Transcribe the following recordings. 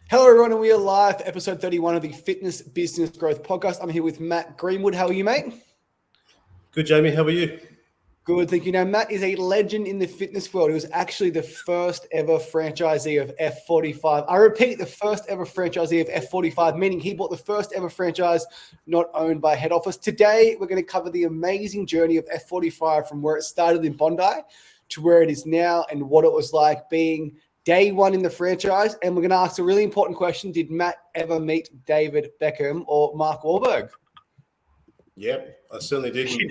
Hello, everyone, and we are live for episode 31 of the Fitness Business Growth Podcast. I'm here with Matt Greenwood. How are you, mate? Good, Jamie. How are you? Good, thank you. Now, Matt is a legend in the fitness world. He was actually the first ever franchisee of F45. I repeat, the first ever franchisee of F45, meaning he bought the first ever franchise not owned by head office. Today, we're going to cover the amazing journey of F45 from where it started in Bondi to where it is now and what it was like being day one in the franchise. And we're going to ask a really important question. Did Matt ever meet David Beckham or Mark Wahlberg? Yeah, I certainly didn't meet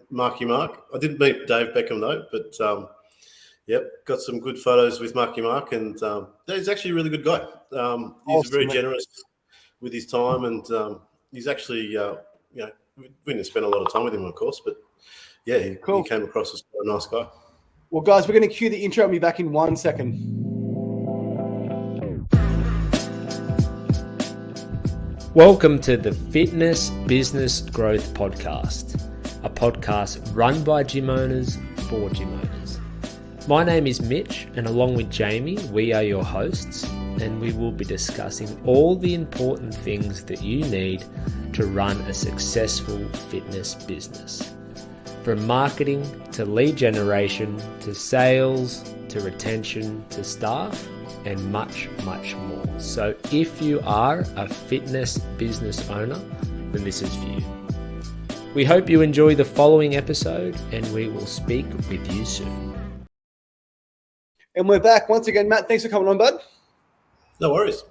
Marky Mark. I didn't meet Dave Beckham, though, but got some good photos with Marky Mark, and he's actually a really good guy. He's very generous with his time, and he's actually, we didn't spend a lot of time with him, of course, but yeah, he came across as a nice guy. Well, guys, we're going to cue the intro. I'll be back in 1 second. Welcome to the Fitness Business Growth Podcast, a podcast run by gym owners for gym owners. My name is Mitch, and along with Jamie, we are your hosts, and we will be discussing all the important things that you need to run a successful fitness business. From marketing to lead generation to sales to retention to staff and much, much more. So if you are a fitness business owner, then this is for you. We hope you enjoy the following episode and we will speak with you soon. And we're back once again. Matt, thanks for coming on, bud. No worries.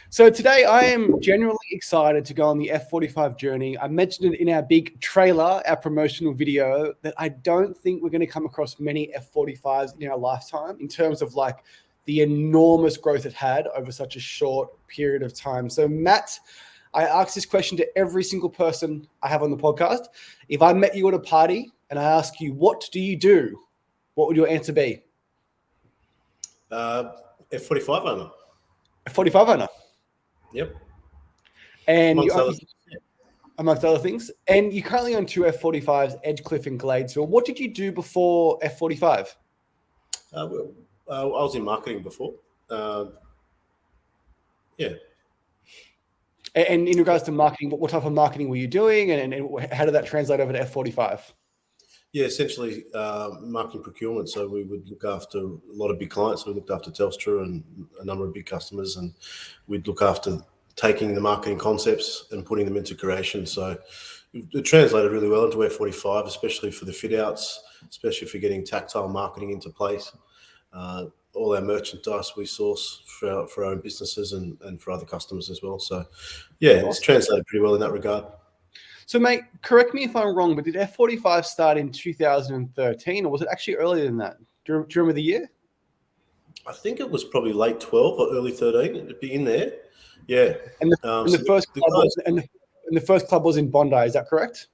So today I am genuinely excited to go on the F45 journey. I mentioned it in our big trailer, our promotional video, that I don't think we're going to come across many F45s in our lifetime in terms of like the enormous growth it had over such a short period of time. So Matt, I ask this question to every single person I have on the podcast. If I met you at a party and I ask you, what do you do? What would your answer be? F45 owner. F45 owner. Yep. And amongst other things. And you currently own two F45s, Edgecliff and Gladesville. What did you do before F45? I was in marketing before. Yeah. And in regards to marketing, what type of marketing were you doing? And how did that translate over to F45? Yeah, essentially marketing procurement. So we would look after a lot of big clients. So we looked after Telstra and a number of big customers, and we'd look after taking the marketing concepts and putting them into creation. So it translated really well into F45, especially for the fit outs, especially for getting tactile marketing into place. All our merchandise we source for our own businesses and for other customers as well. So yeah, it's translated pretty well in that regard. So, mate, correct me if I'm wrong, but did F45 start in 2013, or was it actually earlier than that? Do you remember the year? I think it was probably late 12 or early 13. It'd be in there. Yeah. And the first club was in Bondi. Is that correct?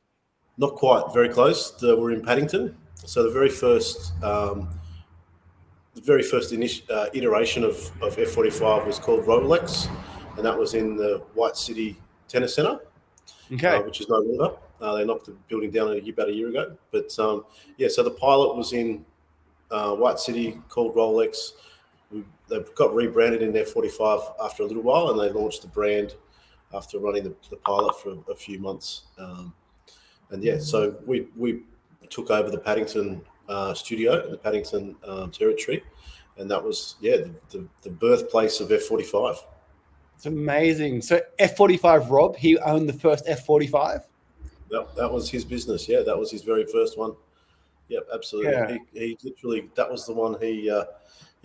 Not quite. Very close. We're in Paddington. So the very first iteration of F45 was called Rolex, and that was in the White City Tennis Centre. Okay. Which is no longer. They knocked the building down about a year ago. But so the pilot was in White City called Rolex. They got rebranded in F45 after a little while, and they launched the brand after running the pilot for a few months. So we took over the Paddington studio, the Paddington territory, and that was the birthplace of F45. It's amazing. So F45 Rob, he owned the first F45? That was his business. Yeah, that was his very first one. Yep, absolutely. Yeah. He literally, that was the one he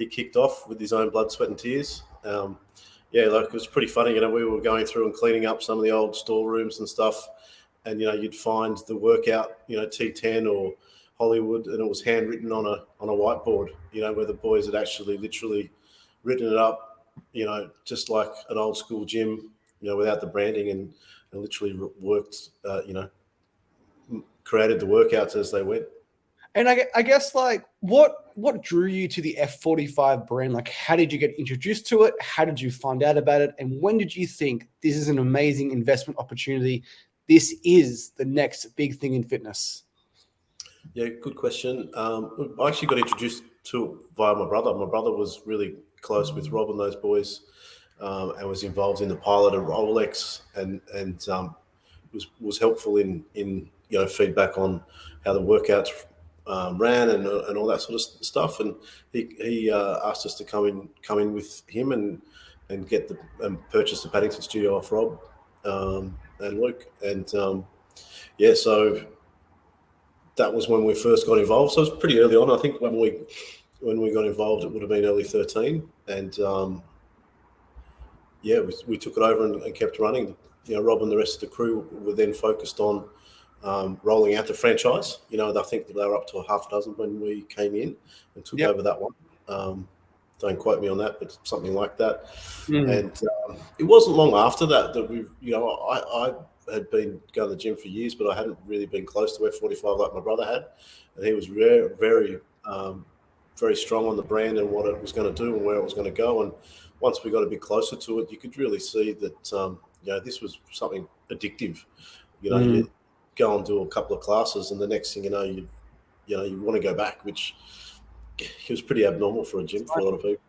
kicked off with his own blood, sweat and tears. It was pretty funny. We were going through and cleaning up some of the old storerooms and stuff, and you'd find the workout, T10 or Hollywood, and it was handwritten on a whiteboard, where the boys had actually literally written it up, just like an old school gym, without the branding, and literally worked, created the workouts as they went. And I guess, like, what drew you to the F45 brand? Like, how did you get introduced to it? How did you find out about it? And when did you think this is an amazing investment opportunity? This is the next big thing in fitness. Yeah, good question. I actually got introduced to it via my brother. My brother was really close with Rob and those boys, and was involved in the pilot of Rolex, and was helpful in feedback on how the workouts ran and all that sort of stuff. And he asked us to come in with him and get and purchase the Paddington studio off Rob and Luke. And so that was when we first got involved. So it was pretty early on. I think when we got involved, it would have been early 13. And we took it over and kept running. Rob and the rest of the crew were then focused on rolling out the franchise. I think they were up to a half a dozen when we came in and took over that one. Don't quote me on that, but something like that. And it wasn't long after that we, I had been going to the gym for years, but I hadn't really been close to F45 like my brother had. And he was very, very, very strong on the brand and what it was going to do and where it was going to go. And once we got a bit closer to it, you could really see that, this was something addictive. You go and do a couple of classes, and the next thing you know, you want to go back, which was pretty abnormal for a gym for a lot of people.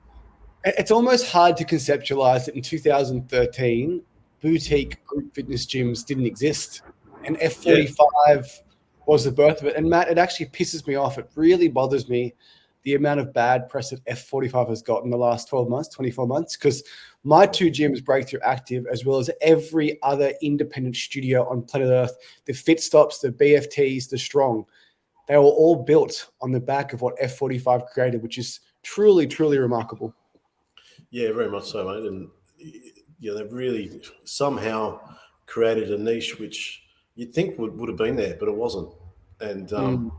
It's almost hard to conceptualize that in 2013, boutique group fitness gyms didn't exist, and F45 was the birth of it. And Matt, it actually pisses me off. It really bothers me the amount of bad press that F45 has got in the last 12 months, 24 months, because my two gyms, Breakthrough Active, as well as every other independent studio on planet Earth, the Fit Stops, the BFTs, the Strong, they were all built on the back of what F45 created, which is truly, truly remarkable. Yeah, very much so, mate. And they've really somehow created a niche which you'd think would have been there, but it wasn't. And a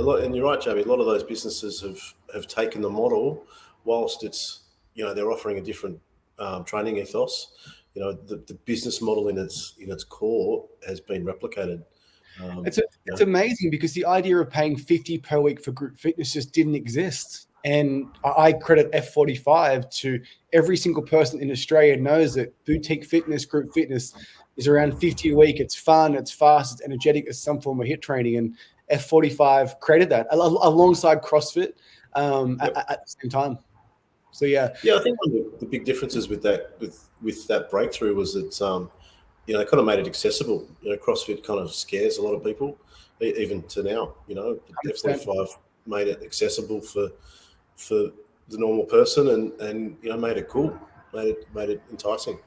lot. And you're right, Jamie. A lot of those businesses have taken the model, whilst it's they're offering a different training ethos. The business model in its core has been replicated. It's amazing, because the idea of paying $50 per week for group fitness just didn't exist. And I credit F45 to every single person in Australia knows that boutique fitness, group fitness is around $50 a week. It's fun, it's fast, it's energetic, it's some form of HIIT training. And F45 created that alongside CrossFit at the same time. So I think one of the big differences with that breakthrough was that they kind of made it accessible. CrossFit kind of scares a lot of people, even to now. F45 made it accessible for the normal person, and made it cool, made it enticing.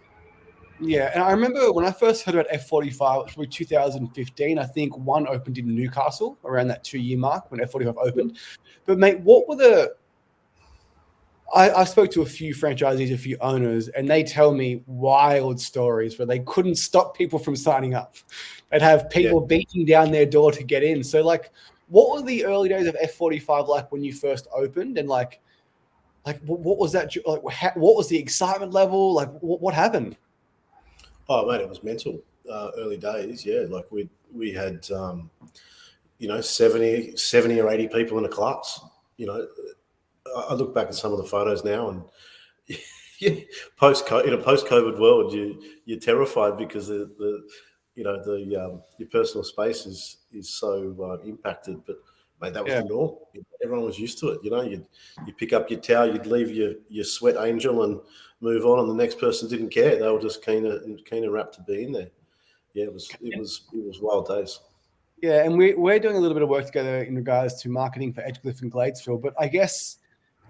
Yeah, and I remember when I first heard about F45, it was probably 2015. I think one opened in Newcastle around that 2-year mark when F45 opened. But mate, what were I spoke to a few franchisees, a few owners, and they tell me wild stories where they couldn't stop people from signing up. They'd have people beating down their door to get in. So, what were the early days of F45 like when you first opened? And what was that? What was the excitement level? What happened? Oh, mate, it was mental. Early days, we had 70 or 80 people in a class. I look back at some of the photos now, and post-COVID world, you're terrified because your personal space is so impacted. But mate, that was the norm. Everyone was used to it. You'd pick up your towel, you'd leave your sweat angel and move on, and the next person didn't care. They were just keen and rapt to be in there. Yeah, it was wild days. Yeah, and we're doing a little bit of work together in regards to marketing for Edgecliff and Gladesville. But I guess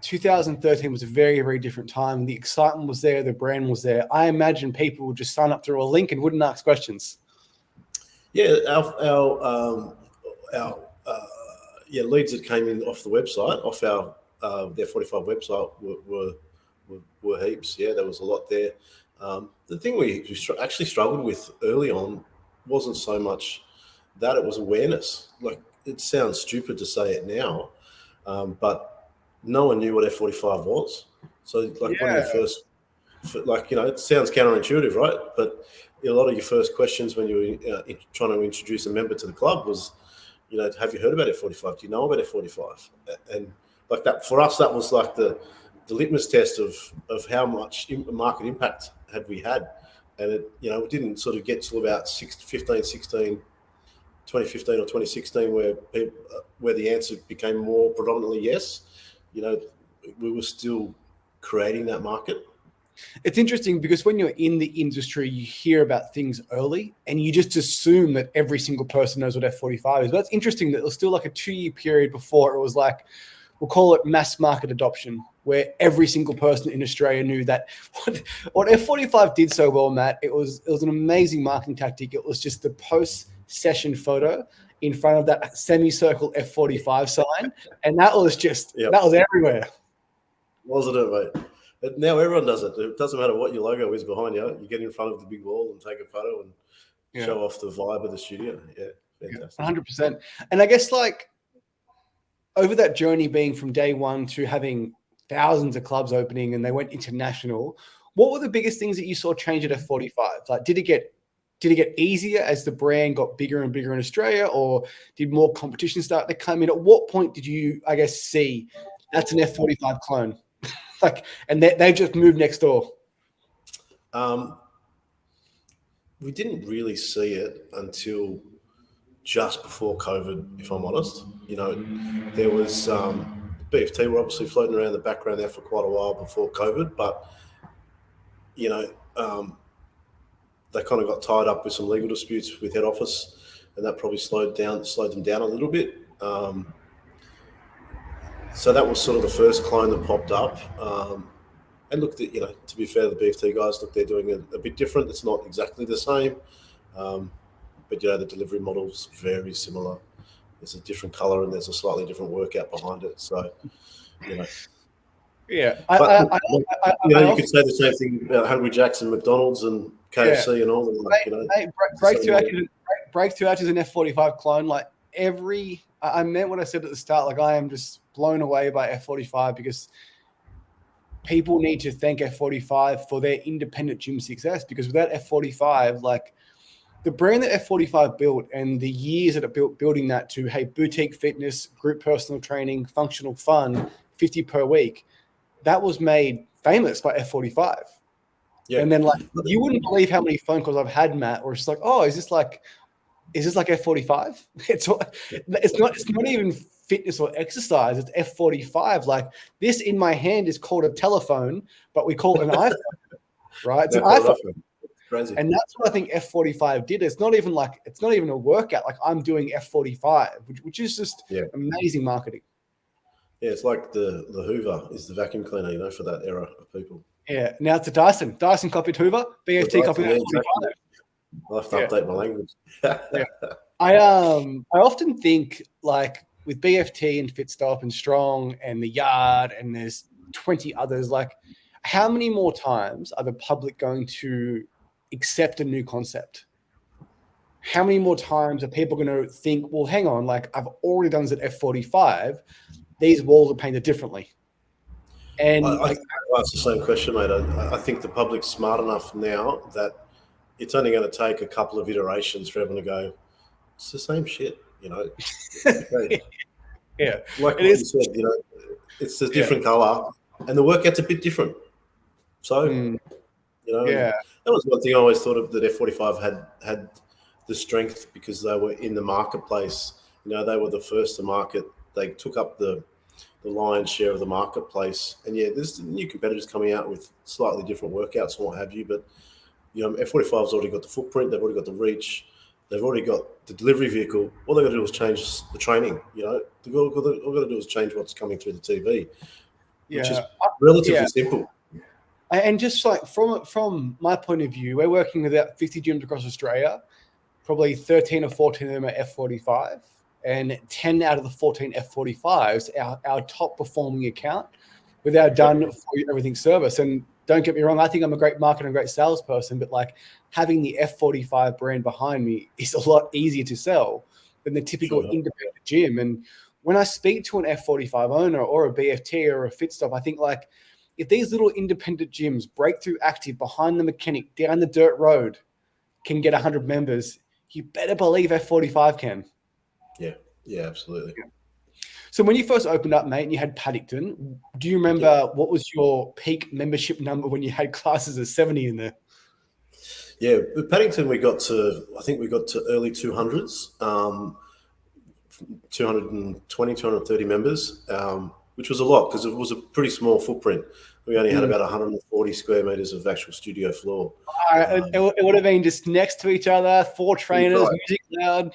2013 was a very, very different time. The excitement was there. The brand was there. I imagine people would just sign up through a link and wouldn't ask questions. Yeah, our leads that came in off the website, off their 45 website were heaps. Yeah, there was a lot there. The thing we actually struggled with early on wasn't so much that, it was awareness. It sounds stupid to say it now, but no one knew what F45 was. So one of your first, it sounds counterintuitive, right? But a lot of your first questions when you were trying to introduce a member to the club was, have you heard about F45? Do you know about F45? And that, for us, that was the litmus test of how much market impact had we had. And it, we didn't sort of get to about 2015 or 2016 where the answer became more predominantly yes. We were still creating that market. It's interesting because when you're in the industry, you hear about things early and you just assume that every single person knows what F45 is. But it's interesting that it was still like a 2-year period before it was like, we'll call it mass market adoption, where every single person in Australia knew that. What F45 did so well, Matt, it was an amazing marketing tactic. It was just the post-session photo in front of that semicircle F45 sign. And that was just, that was everywhere. Wasn't it, mate? But now everyone does it. It doesn't matter what your logo is behind you. You get in front of the big wall and take a photo and show off the vibe of the studio. Yeah, fantastic. 100%. And I guess like over that journey being from day one to having thousands of clubs opening and they went international, what were the biggest things that you saw change at F45? Like, did it get easier as the brand got bigger and bigger in Australia, or did more competition start to come in? At what point did you, I guess, see that's an F45 clone? Like, and they just moved next door. We didn't really see it until just before COVID, if I'm honest. There was BFT were obviously floating around the background there for quite a while before COVID, but they kind of got tied up with some legal disputes with head office, and that probably slowed them down a little bit. So that was sort of the first clone that popped up. And look, to be fair, the BFT guys, they're doing it a bit different. It's not exactly the same, but the delivery model's very similar. There's a different color and there's a slightly different workout behind it. So, Yeah. You could say the same thing about Hungry Jack's and McDonald's and KFC and all that. Breakthrough Arch is an F45 clone. Like I meant what I said at the start. Like, I am just blown away by F45 because people need to thank F45 for their independent gym success, because without F45, like the brand that F45 built and the years that it built building that to, hey, boutique fitness, group personal training, functional fun, 50 per week, that was made famous by F45. Yeah. And then like, you wouldn't believe how many phone calls I've had, Matt, where it's like, oh, is this like F45? It's not even fitness or exercise. It's F45. Like, this in my hand is called a telephone, but we call it an iPhone, right? It's an iPhone. Crazy. And that's what I think F45 did. It's not even a workout. Like, I'm doing F45, which is just amazing marketing. Yeah, it's like the Hoover is the vacuum cleaner, for that era of people. Yeah. Now it's a Dyson. Dyson copied Hoover. BFT copied F45. Exactly. I'll have to update my language. Yeah. I often think, like, with BFT and Fitstop and Strong and the Yard and there's 20 others, like, how many more times are the public going to accept a new concept? How many more times are people going to think, well, hang on, like, I've already done this at F45. These walls are painted differently. And I ask the same question, mate. I think the public's smart enough now that it's only going to take a couple of iterations for everyone to go, it's the same shit, Okay. Yeah. Like you said, it's a different color and the workout's a bit different. So, that was one thing I always thought of, that F45 had the strength because they were in the marketplace. They were the first to market. They took up the lion's share of the marketplace. And there's new competitors coming out with slightly different workouts and what have you. But, F45's already got the footprint. They've already got the reach. They've already got the delivery vehicle. All they've got to do is change the training. All they've got to do is change what's coming through the TV, which is relatively simple. And just like from my point of view, we're working with about 50 gyms across Australia. Probably 13 or 14 of them are F45. And 10 out of the 14 F45s, our top performing account with our done for everything service. And don't get me wrong, I think I'm a great marketer and great salesperson, but like having the F45 brand behind me is a lot easier to sell than the typical independent gym. And when I speak to an F45 owner or a BFT or a Fitstop, I think, like, if these little independent gyms, Breakthrough Active, behind the mechanic, down the dirt road, can get 100 members, you better believe F45 can. Yeah, absolutely. Yeah. So when you first opened up, mate, and you had Paddington, do you remember what was your peak membership number when you had classes of 70 in there? Yeah, with Paddington, we got to early 200s, 220, 230 members, which was a lot because it was a pretty small footprint. We only had about 140 square meters of actual studio floor. It would have been just next to each other, 4 trainers, right. music loud.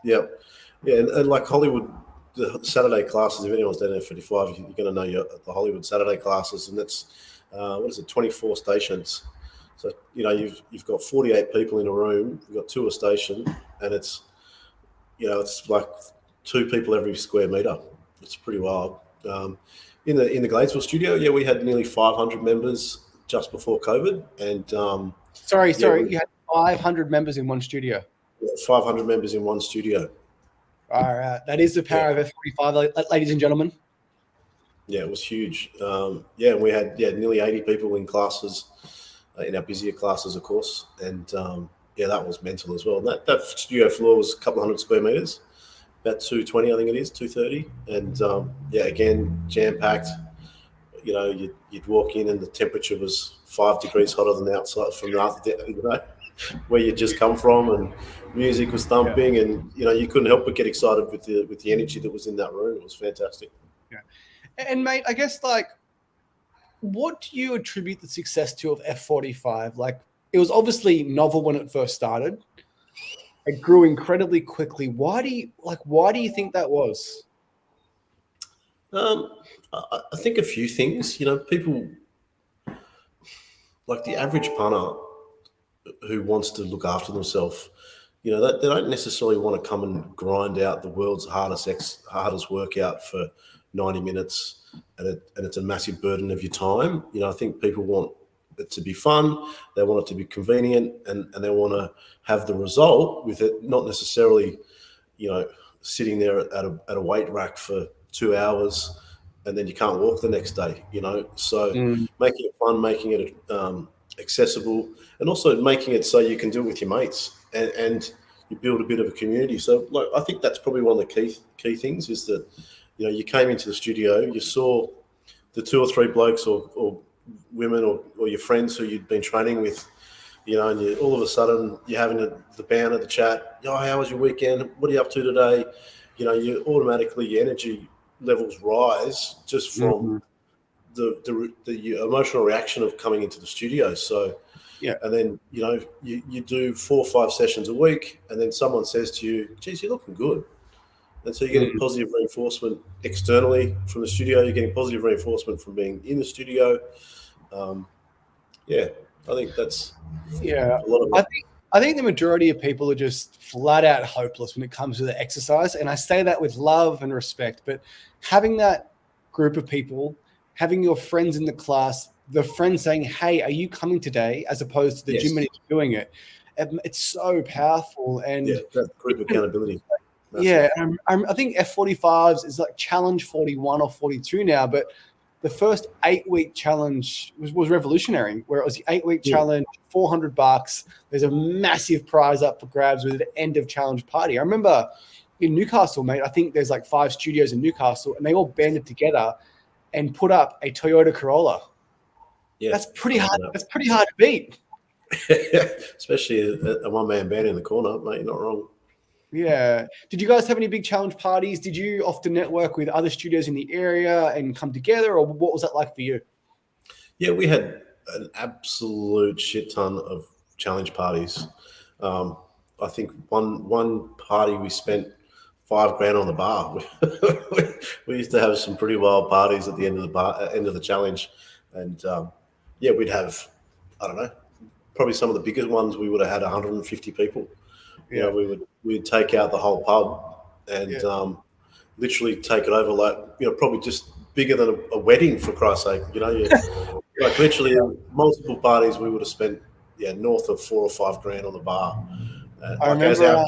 Yeah. And like Hollywood, the Saturday classes, if anyone's done F45, you're going to know the Hollywood Saturday classes, and that's, 24 stations. So, you've got 48 people in a room, you've got 2 a station, and it's like 2 people every square meter. It's pretty wild. In the Gladesville studio, we had nearly 500 members just before COVID. And sorry, you had 500 members in one studio. 500 members in one studio. All right, that is the power of F45, ladies and gentlemen. Yeah, it was huge. And we had nearly 80 people in classes, in our busier classes, of course. And that was mental as well. And that studio floor was a couple of hundred square meters, about 220, I think it is, 230. And again, jam packed. You'd walk in and the temperature was 5 degrees hotter than the outside from where you just come from, and music was thumping, and you couldn't help but get excited with the energy that was in that room. It was fantastic. Yeah. And mate, I guess what do you attribute the success to of F45? Like, it was obviously novel when it first started. It grew incredibly quickly. Why do you think that was? I think a few things. People like the average punter who wants to look after themselves. They don't necessarily want to come and grind out the world's hardest workout for 90 minutes, and it's a massive burden of your time. I think people want it to be fun. They want it to be convenient, and they want to have the result with it, not necessarily, sitting there at a weight rack for 2 hours and then you can't walk the next day. So making it fun, making it accessible, and also making it so you can do it with your mates and you build a bit of a community. So I think that's probably one of the key things is that, you came into the studio, you saw the 2 or 3 blokes or women or your friends who you'd been training with, and all of a sudden you're having the banter, the chat. How was your weekend? What are you up to today? You automatically, your energy levels rise just from the emotional reaction of coming into the studio. So, and then, you do 4 or 5 sessions a week, and then someone says to you, geez, you're looking good. And so you're getting positive reinforcement externally from the studio. You're getting positive reinforcement from being in the studio. I think that's a lot of it. I think the majority of people are just flat out hopeless when it comes to the exercise. And I say that with love and respect, but having that group of people, having your friends in the class, the friend saying, hey, are you coming today? As opposed to the gym manager doing it. It's so powerful. And that group accountability. I think F45s is like challenge 41 or 42 now, but the first 8-week challenge was revolutionary, where it was the 8-week challenge, $400. There's a massive prize up for grabs with an end of challenge party. I remember in Newcastle, mate, I think there's like 5 studios in Newcastle, and they all banded together and put up a Toyota Corolla. Yeah, that's pretty hard. That's pretty hard to beat. Especially a one-man band in the corner, mate. You're not wrong. Yeah. Did you guys have any big challenge parties? Did you often network with other studios in the area and come together, or what was that like for you? Yeah, we had an absolute shit ton of challenge parties. I think one party we spent $5,000 on the bar. We used to have some pretty wild parties at the end of the challenge, and we'd have, I don't know, probably some of the biggest ones. We would have had 150 people. Yeah. We'd take out the whole pub and literally take it over, like, probably just bigger than a wedding, for Christ's sake. Like literally multiple parties we would have spent north of $4,000 or $5,000 on the bar. I remember as our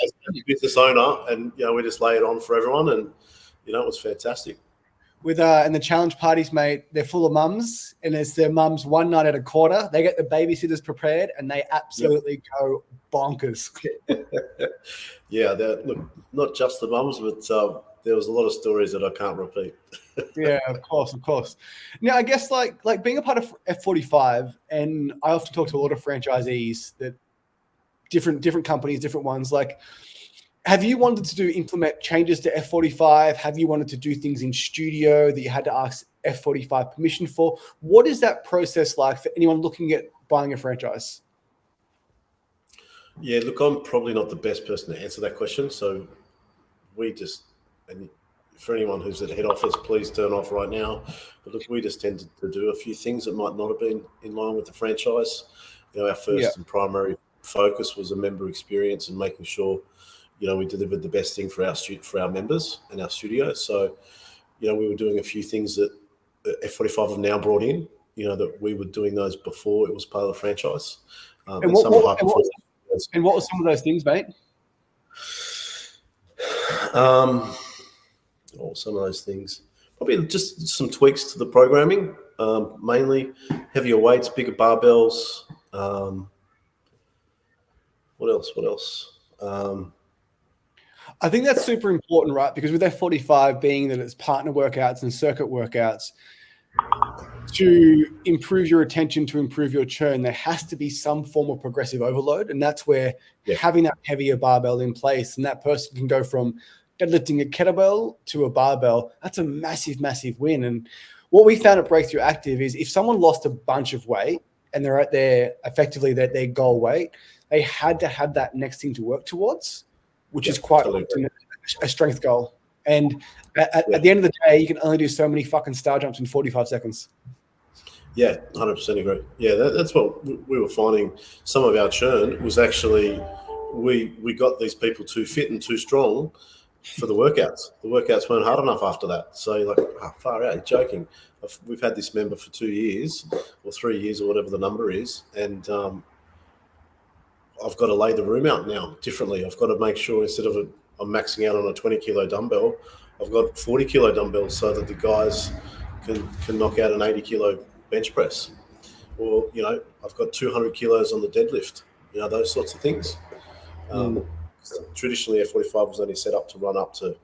business owner, and we just lay it on for everyone, and it was fantastic. With and the challenge parties, mate, they're full of mums, and it's their mums one night at a quarter. They get the babysitters prepared, and they absolutely go bonkers. Look, not just the mums, but there was a lot of stories that I can't repeat. Yeah, of course. Now, I guess like being a part of F45, and I often talk to a lot of franchisees that different companies, different ones. Like, Have you wanted to implement changes to F45? Have you wanted to do things in studio that you had to ask F45 permission for? What is that process like for anyone looking at buying a franchise? Yeah, look, I'm probably not the best person to answer that question. So and for anyone who's at head office, please turn off right now. But look, we just tend to do a few things that might not have been in line with the franchise. Our first and primary focus was a member experience and making sure, we delivered the best thing for our members and our studio. So, we were doing a few things that F45 have now brought in, that we were doing those before it was part of the franchise. And what were some of those things, mate? Some of those things. Probably just some tweaks to the programming, mainly heavier weights, bigger barbells. What else? I think that's super important, right? Because with F45 being that it's partner workouts and circuit workouts, to improve your retention, to improve your churn, there has to be some form of progressive overload. And that's where having that heavier barbell in place, and that person can go from deadlifting a kettlebell to a barbell, that's a massive, massive win. And what we found at Breakthrough Active is if someone lost a bunch of weight and they're at their goal weight, they had to have that next thing to work towards, which is quite often a strength goal. And at the end of the day, you can only do so many fucking star jumps in 45 seconds. Yeah, 100% agree. Yeah, that's what we were finding. Some of our churn was actually we got these people too fit and too strong for the workouts. The workouts weren't hard enough after that. So far out, you're joking. We've had this member for 2 years or 3 years or whatever the number is, and I've got to lay the room out now differently. I've got to make sure instead of I'm maxing out on a 20-kilo dumbbell, I've got 40-kilo dumbbells so that the guys can knock out an 80-kilo bench press. Or, I've got 200 kilos on the deadlift, those sorts of things. Traditionally, F45 was only set up to run up to,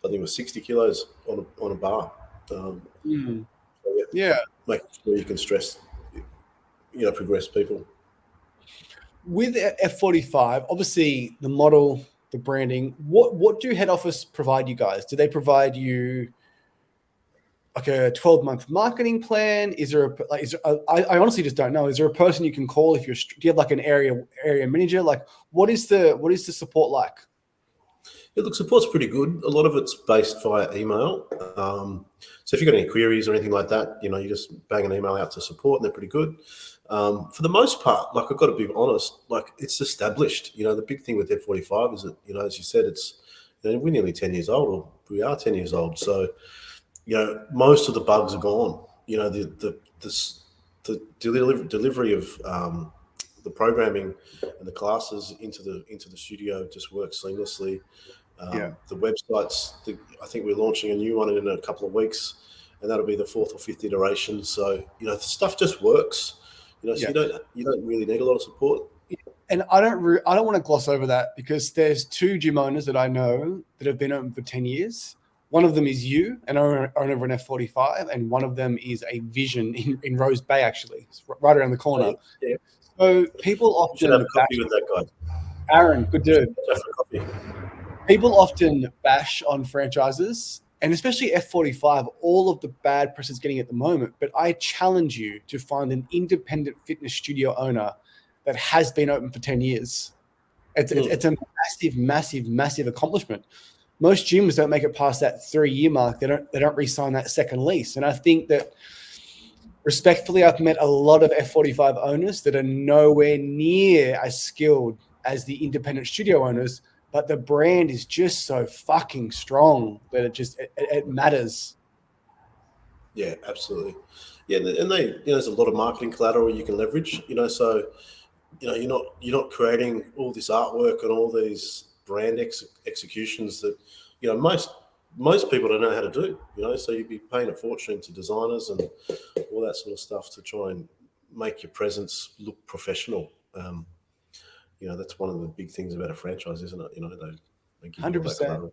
I think it was 60 kilos on a bar. Making sure you can progress people. With F45, obviously the model, the branding, what do head office provide you guys? Do they provide you like a 12-month marketing plan? I honestly just don't know. Is there a person you can call do you have like an area manager? Like what is the support like? Yeah, look, support's pretty good. A lot of it's based via email. So if you've got any queries or anything like that, you just bang an email out to support and they're pretty good. For the most part, I've got to be honest, it's established. The big thing with F45 is that, as you said, it's, we're nearly 10 years old, or we are 10 years old. So, most of the bugs are gone. The delivery of the programming and the classes into the studio just works seamlessly. The websites, I think we're launching a new one in a couple of weeks, and that'll be the 4th or 5th iteration. So, the stuff just works. So you don't really need a lot of support. And I don't want to gloss over that, because there's 2 gym owners that I know that have been open for 10 years. One of them is you, and owner of an F45, and one of them is a Vision in Rose Bay, actually. It's right around the corner. Yeah. So people often should have a coffee with that guy. Aaron, good dude. People often bash on franchises, and especially F45, all of the bad press it's getting at the moment. But I challenge you to find an independent fitness studio owner that has been open for 10 years. It's a massive, massive, massive accomplishment. Most gyms don't make it past that 3-year mark. They don't re-sign that second lease. And I think that, respectfully, I've met a lot of F45 owners that are nowhere near as skilled as the independent studio owners, but the brand is just so fucking strong that it matters. Yeah, absolutely. Yeah, and there's a lot of marketing collateral you can leverage. So you're not creating all this artwork and all these brand executions that most people don't know how to do. So you'd be paying a fortune to designers and all that sort of stuff to try and make your presence look professional. That's one of the big things about a franchise, isn't it? They give 100%.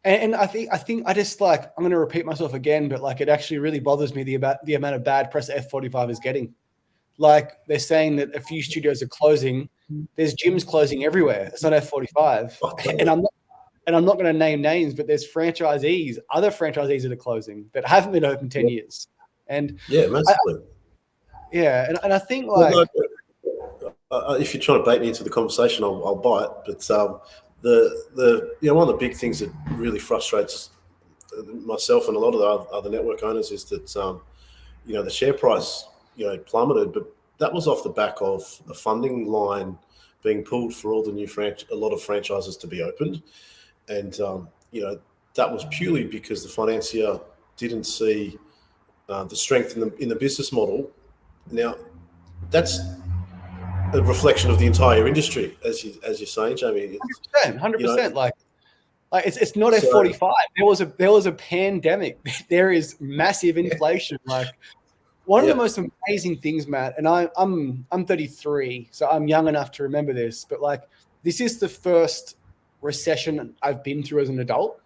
And I think I just I'm going to repeat myself again, but it actually really bothers me the amount of bad press F45 is getting. They're saying that a few studios are closing there's gyms closing everywhere. It's not F45, and I'm not going to name names, but there's other franchisees that are closing that haven't been open 10 years. And massively. And I think if you're trying to bait me into the conversation, I'll buy it. But the one of the big things that really frustrates myself and a lot of the other network owners is that the share price plummeted, but that was off the back of a funding line being pulled for all the new a lot of franchises to be opened, and that was purely because the financier didn't see the strength in the business model. Now, that's a reflection of the entire industry, as you're saying, Jamie. 100%. Like it's not F45. There was a pandemic. There is massive inflation. Like one of the most amazing things, Matt, and I'm 33, so I'm young enough to remember this, but like this is the first recession I've been through as an adult.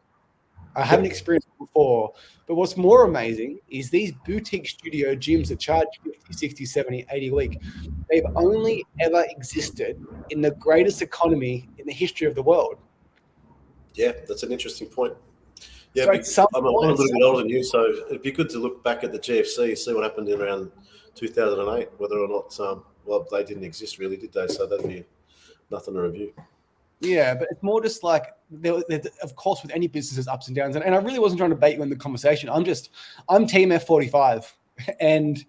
I haven't experienced it before. But what's more amazing is these boutique studio gyms that charge 50, 60, 70, 80 a week, they've only ever existed in the greatest economy in the history of the world. Yeah, that's an interesting point. Yeah, so I'm a little bit older than you, so it'd be good to look back at the GFC, see what happened in around 2008, whether or not, they didn't exist really, did they? So that'd be nothing to review. Yeah, but it's more just like, of course, with any business, there's ups and downs. And I really wasn't trying to bait you in the conversation. I'm team F45. And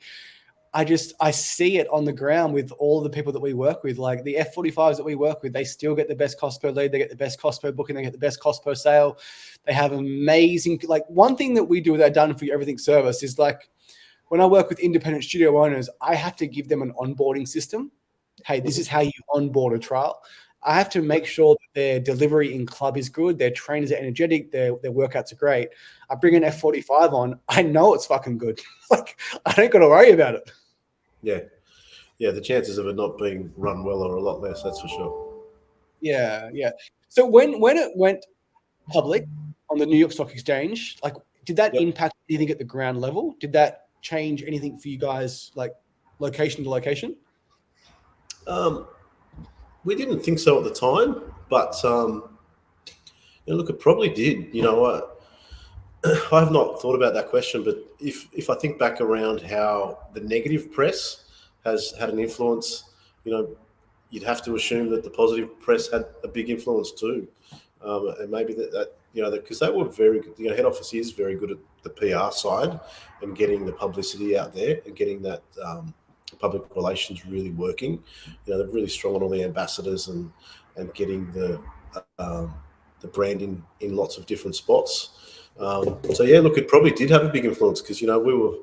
I see it on the ground with all the people that we work with. Like the F45s that we work with, they still get the best cost per lead. They get the best cost per booking. They get the best cost per sale. They have amazing, like one thing that we do with our Done For You Everything service is like when I work with independent studio owners, I have to give them an onboarding system. Hey, this is how you onboard a trial. I have to make sure that their delivery in club is good, their trainers are energetic, their workouts are great. I bring an F45 on, I know it's fucking good. Like, I don't got to worry about it. Yeah. Yeah, the chances of it not being run well are a lot less, that's for sure. Yeah. So when it went public on the New York Stock Exchange, like, did that impact anything at the ground level? Did that change anything for you guys, like location to location? We didn't think so at the time, but look, it probably did. I have not thought about that question, but if I think back around how the negative press has had an influence, you'd have to assume that the positive press had a big influence too, and maybe that because they were very good. Head office is very good at the PR side and getting the publicity out there and getting that. Public relations really working. They're really strong on all the ambassadors and getting the brand in lots of different spots. Look, it probably did have a big influence because we were,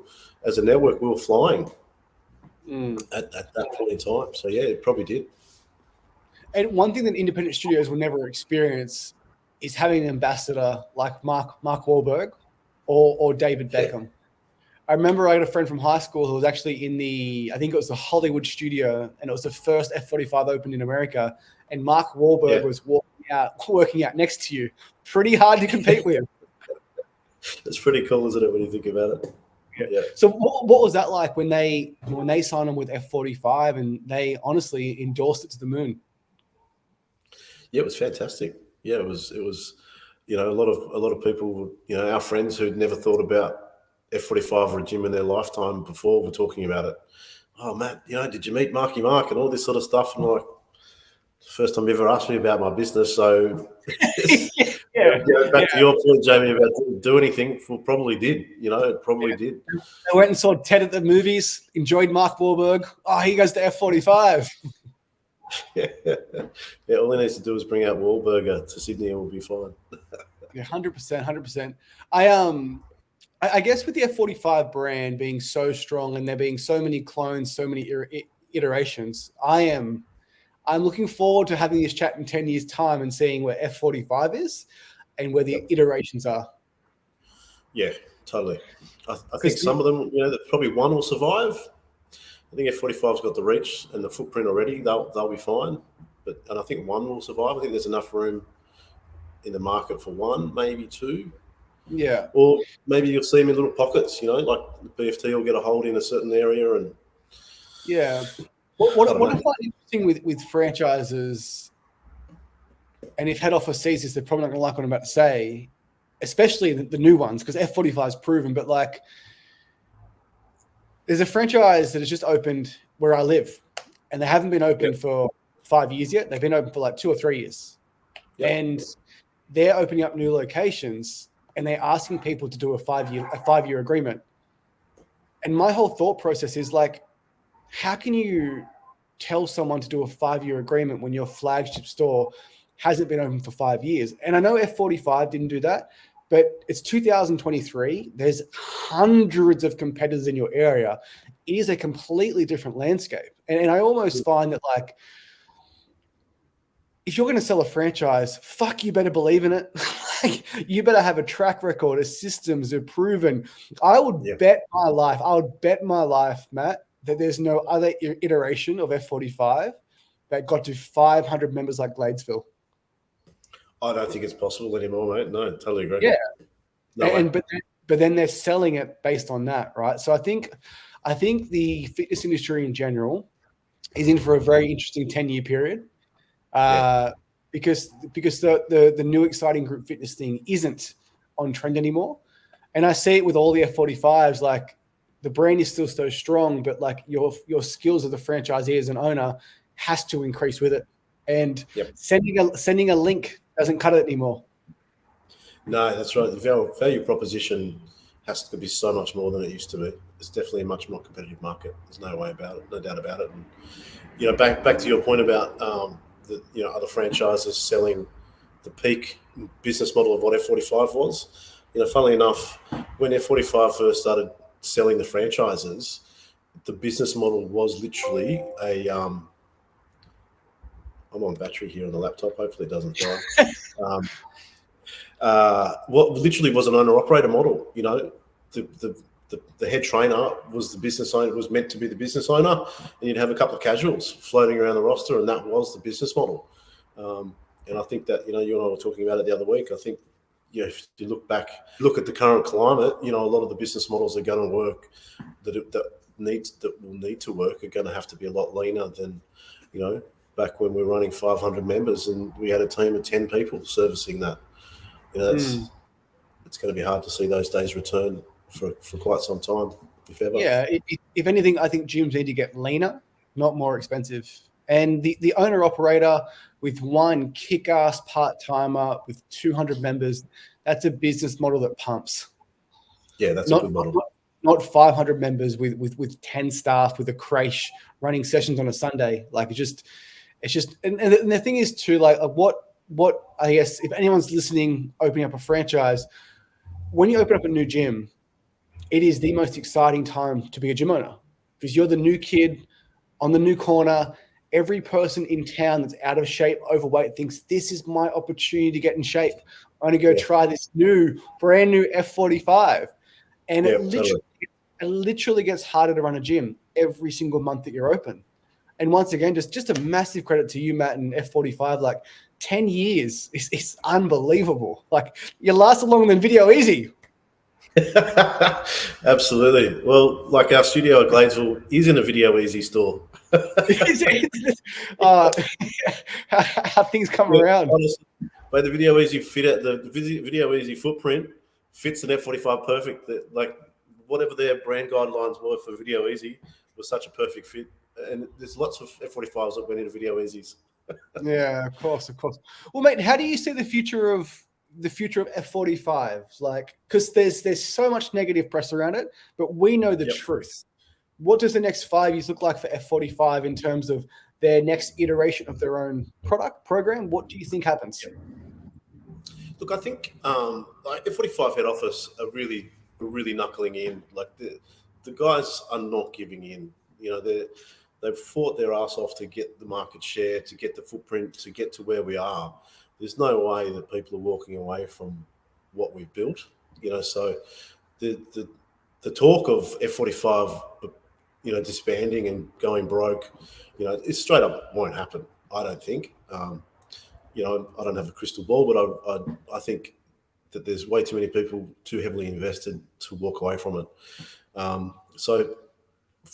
as a network, we were flying at that point in time. So yeah, it probably did. And one thing that independent studios will never experience is having an ambassador like Mark Wahlberg or David Beckham. I remember I had a friend from high school who was actually in I think it was the Hollywood studio, and it was the first F45 opened in America. And Mark Wahlberg was working out next to you. Pretty hard to compete with. It's pretty cool, isn't it, when you think about it? Yeah. So what was that like when they signed on with F45 and they honestly endorsed it to the moon? Yeah, it was fantastic. Yeah, it was. A lot of people, our friends who'd never thought about F45 or a gym in their lifetime before were talking about it. Oh, Matt, did you meet Marky Mark and all this sort of stuff? And like, first time you ever asked me about my business. So back to your point, Jamie, about do anything, well, probably did. It probably did. They went and saw Ted at the movies, enjoyed Mark Wahlberg. Oh, he goes to F45. Yeah, all he needs to do is bring out Wahlberg to Sydney and we'll be fine. Yeah, 100%. I guess with the F45 brand being so strong and there being so many clones, so many iterations, I'm looking forward to having this chat in 10 years' time and seeing where F45 is and where the iterations are. Yeah, totally. I think some of them, probably one will survive. I think F45's got the reach and the footprint already. They'll be fine. And I think one will survive. I think there's enough room in the market for one, maybe two. Yeah. Or maybe you'll see them in little pockets, like the BFT will get a hold in a certain area. And yeah. What I find interesting with franchises, and if head office sees this, they're probably not going to like what I'm about to say, especially the new ones, because F45 is proven, but like there's a franchise that has just opened where I live, and they haven't been open for 5 years yet. They've been open for like 2 or 3 years. Yep. And they're opening up new locations, and they're asking people to do a 5-year agreement. And my whole thought process is like, how can you tell someone to do a 5-year agreement when your flagship store hasn't been open for 5 years? And I know F45 didn't do that, but it's 2023. There's hundreds of competitors in your area. It is a completely different landscape. And I almost find that, like, if you're going to sell a franchise, you better believe in it. Like, you better have a track record, a systems are proven. I would bet my life, Matt, that there's no other iteration of F45 that got to 500 members like Gladesville. I don't think it's possible anymore, mate. No, totally agree. Yeah. No, but then they're selling it based on that, right? So I think the fitness industry in general is in for a very interesting 10-year period. Because the new exciting group fitness thing isn't on trend anymore. And I see it with all the F45s, like the brand is still so strong, but like your skills as a franchisee, as an owner, has to increase with it. And sending a link doesn't cut it anymore. No, that's right. The value proposition has to be so much more than it used to be. It's definitely a much more competitive market. There's no way about it, no doubt about it. And back to your point about other franchises selling the peak business model of what F45 was. Funnily enough, when F45 first started selling the franchises, the business model was literally I'm on battery here on the laptop. Hopefully it doesn't die. What literally was an owner-operator model. The head trainer was the business owner, was meant to be the business owner, and you'd have a couple of casuals floating around the roster, and that was the business model. And I think that, you and I were talking about it the other week. I think, if you look at the current climate, a lot of the business models are going to work that will need to work are going to have to be a lot leaner than, back when we were running 500 members and we had a team of 10 people servicing that. It's going to be hard to see those days return for quite some time, if ever. Yeah, if anything, I think gyms need to get leaner, not more expensive. And the owner-operator with one kick-ass part-timer with 200 members, that's a business model that pumps. Yeah, that's a good model. Not 500 members with 10 staff with a creche running sessions on a Sunday. Like, it's just, and the thing is too, like what I guess, if anyone's listening, opening up a franchise, when you open up a new gym, it is the most exciting time to be a gym owner because you're the new kid on the new corner. Every person in town that's out of shape, overweight, thinks this is my opportunity to get in shape. I'm going to go try this brand new F45. And it literally gets harder to run a gym every single month that you're open. And once again, just a massive credit to you, Matt, and F45. Like 10 years is unbelievable. Like you lasted longer than Video Easy. Absolutely. Well, like our studio at Gladesville is in a Video Easy store. How things come around. Honestly, but the Video Easy the Video Easy footprint fits an F45 perfect. Like whatever their brand guidelines were for Video Easy was such a perfect fit. And there's lots of F45s that went into Video Easies. Yeah, of course. Well, mate, how do you see the future of F45s? Like, because there's so much negative press around it, but we know the truth. What does the next 5 years look like for F45 in terms of their next iteration of their own product program? What do you think happens? Look, I think F45 head office are really knuckling in. Like the guys are not giving in. They've fought their ass off to get the market share, to get the footprint, to get to where we are. There's no way that people are walking away from what we've built. So the talk of F45, disbanding and going broke, it straight up won't happen. I don't think. I don't have a crystal ball, but I think that there's way too many people too heavily invested to walk away from it. So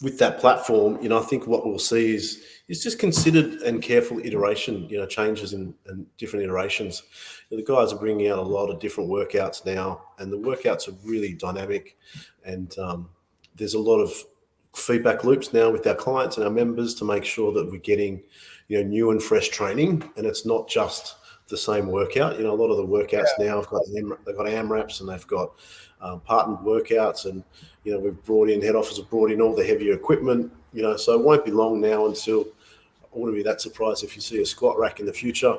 with that platform, I think what we'll see is just considered and careful iteration, changes and different iterations. The guys are bringing out a lot of different workouts now, and the workouts are really dynamic, and there's a lot of feedback loops now with our clients and our members to make sure that we're getting, new and fresh training, and it's not just the same workout. A lot of the workouts now they've got AMRAPs and they've got partnered workouts, and we've brought in, head office have brought in all the heavier equipment. So it won't be long now until I wouldn't be that surprised if you see a squat rack in the future,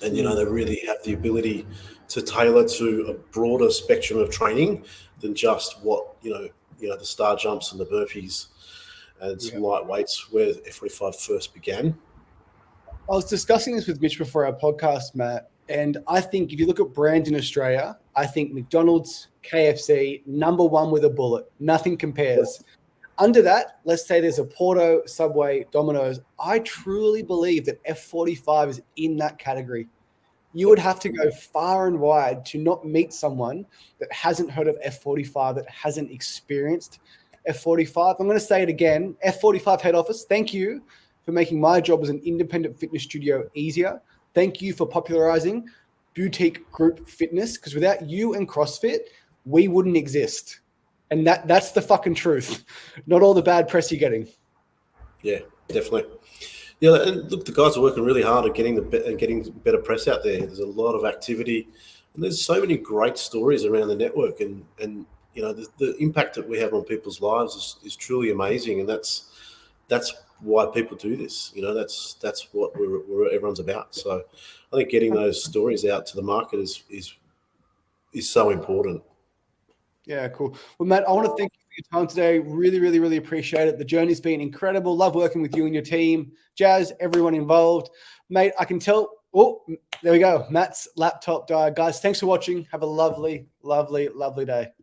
and they really have the ability to tailor to a broader spectrum of training than just what the star jumps and the burpees and some light weights where F45 first began. I was discussing this with Mitch before our podcast, Matt, and I think if you look at brands in Australia, I think McDonald's, KFC, number one with a bullet. Nothing compares. Under that, let's say there's a Porto, Subway, Domino's. I truly believe that F45 is in that category. You would have to go far and wide to not meet someone that hasn't heard of F45, that hasn't experienced F45. I'm going to say it again. F45 head office, thank you for making my job as an independent fitness studio easier. Thank you for popularizing boutique group fitness, because without you and CrossFit, we wouldn't exist. And that's the fucking truth. Not all the bad press you're getting. Yeah, definitely. Yeah, and look, the guys are working really hard at getting better press out there. There's a lot of activity, and there's so many great stories around the network, and the impact that we have on people's lives is truly amazing, and that's why people do this. That's what everyone's about. So I think getting those stories out to the market is so important. Yeah, cool. Well, Matt, I want to thank you for your time today. Really, really, really appreciate it. The journey's been incredible. Love working with you and your team. Jazz, everyone involved. Mate, I can tell. Oh, there we go. Matt's laptop died. Guys, thanks for watching. Have a lovely, lovely, lovely day.